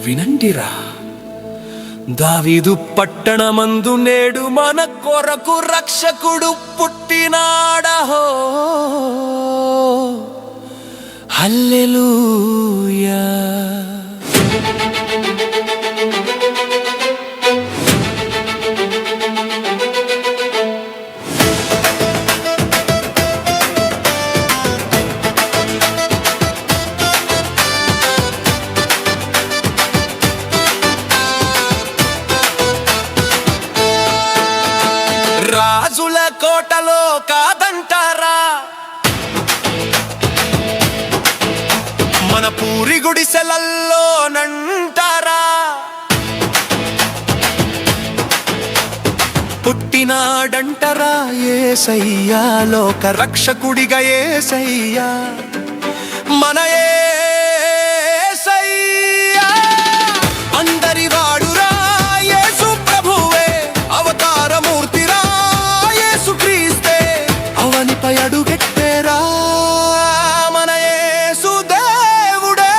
వినండిరా, దావీదు పట్టణమందు నేడు మన కొరకు రక్షకుడు పుట్టినాడహో. హల్లెలూయా. రాజుల కోటలో కాదంటారా, మన పూరి గుడిసెలల్లోనంటారా, పుట్టినాడంటరా యేసయ్యా, లోక రక్షకుడిగా యేసయ్యా, మన యేసయ్యా. అందరి వాడురా యేసు ప్రభువే, అవతారమూర్తిరా యేసు క్రీస్తే, అవనిపై అడుగెట్టేరా మన యేసు దేవుడే.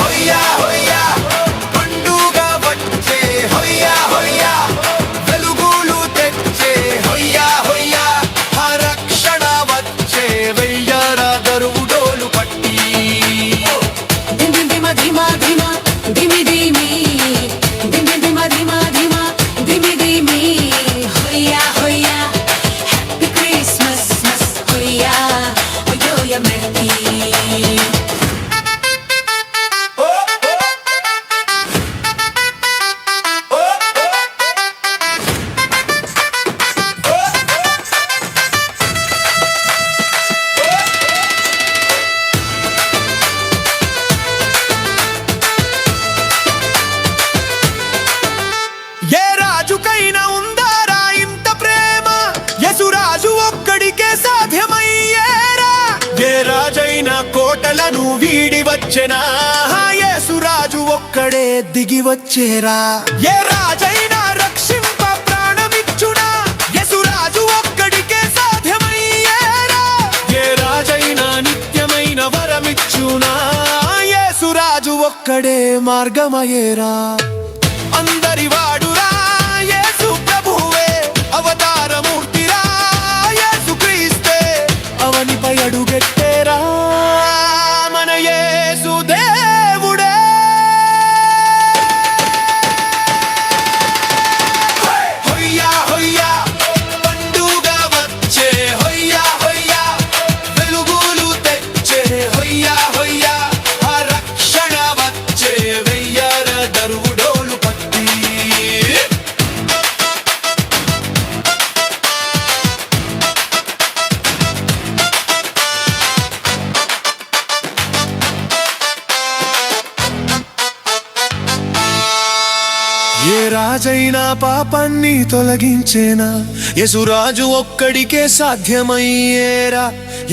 హొయ్యా హొయ్యా పండుగ వచ్చే, హొయ్యా హొయ్యా వెలుగులు తెచ్చే, హొయ్యా హొయ్యా రక్షణ వచ్చే, వెయ్యరా దరువుడోలు పట్టి. ధిమ ధిమ ధిమ ధిమి ధిమి ధిమి ధిమ ధిమ ధిమ ధిమి ధిమి. హొయ్యా హొయ్యా హ్యాపీ క్రిస్మస్ మస్. హొయ్యా హొయ్యోయ మెర్రీ. ఏ రాజుకైనా ఉందారా ఇంత ప్రేమ, యేసురాజు ఒక్కడికే సాధ్యమయ్యేరా. ఏ రాజైనా కోటలను వీడి వచ్చెనా, యేసురాజు ఒక్కడే దిగి వచ్చేరా. ఏ రాజైనా రక్షింప ప్రాణమిచ్చునా, యేసురాజు ఒక్కడికే సాధ్యమయ్యేరా. ఏ రాజైనా నిత్యమైన వరమిచ్చునా, యేసురాజు ఒక్కడే మార్గమయ్యేరా. అందరి వాడురా యేసు ప్రభువే, అవతారమూర్తిరా యేసు క్రీస్తే, అవనిపై అడుగెట్టేరా మన యేసు దేవుడే. హొయ్యా హొయ్యా పండుగ వచ్చే, హొయ్యా హొయ్యా వెలుగులు తెచ్చే, హొయ్యా హొయ్యా రక్షణ వచ్చే, వెయ్యర దరువుడోలు పట్టి. ఏ రాజైనా పాపాన్ని తొలగించేనా, యేసురాజు ఒక్కడికే సాధ్యమయ్యేరా.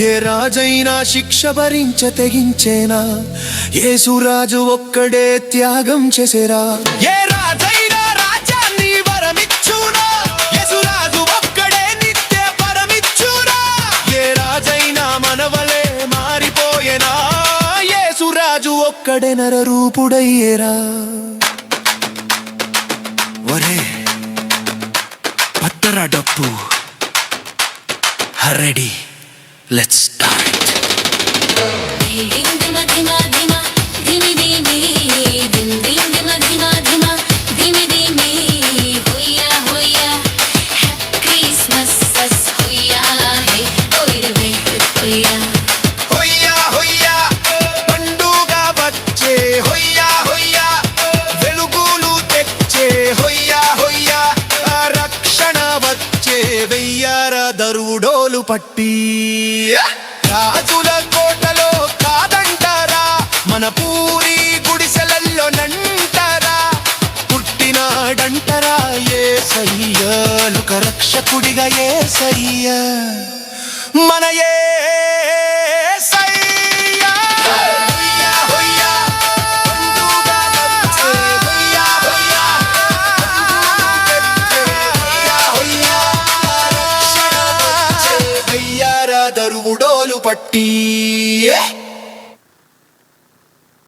ఏ రాజైనా శిక్ష భరించ తెగించేనా, యేసురాజు ఒక్కడే త్యాగం చేసేరా. ఏ రాజైనా రాజ్యాన్ని వరమిచ్చునా, యేసురాజు ఒక్కడే నిత్య పరమిచ్చునా. ఏ రాజైనా మనవలే మారిపోయేనా, యేసురాజు ఒక్కడే నరరూపుడయ్యేరా. ఒరే పట్టరా డప్పు, రెడీ, లెట్స్ స్టార్ట్. ధిమ ధిమ ధిమ ధిమి ధిమి ధిమ్ ధిమ్ ధిమ ధిమ ధిమ ధిమి ధిమి. హొయ్యా హొయ్యా హ్యాపీ క్రిస్మస్ మస్. హొయ్యా హే ఓయిరవే హొయ్యా. హొయ్యా హొయ్యా పండుగ వచ్చే, హొయ్యా హొయ్యా వెలుగులు తెచ్చే, హొయ్యా హొయ్యా రక్షణ వచ్చే, వెయ్యర దరువుడోలు పట్టి. రాజుల కోటలో కాదంటారా, మన పూరి గుడిసెలల్లోనంటారా, పుట్టినాడంటరా యేసయ్యా, లోక రక్షకుడిగా యేసయ్యా, మన యేసయ్యా. హొయ్యా హొయ్యా పండుగ వచ్చే, హొయ్యా హొయ్యా వెలుగులు తెచ్చే, హొయ్యా హొయ్యా రక్షణ వచ్చే, వెయ్యర దరువుడోలు పట్టి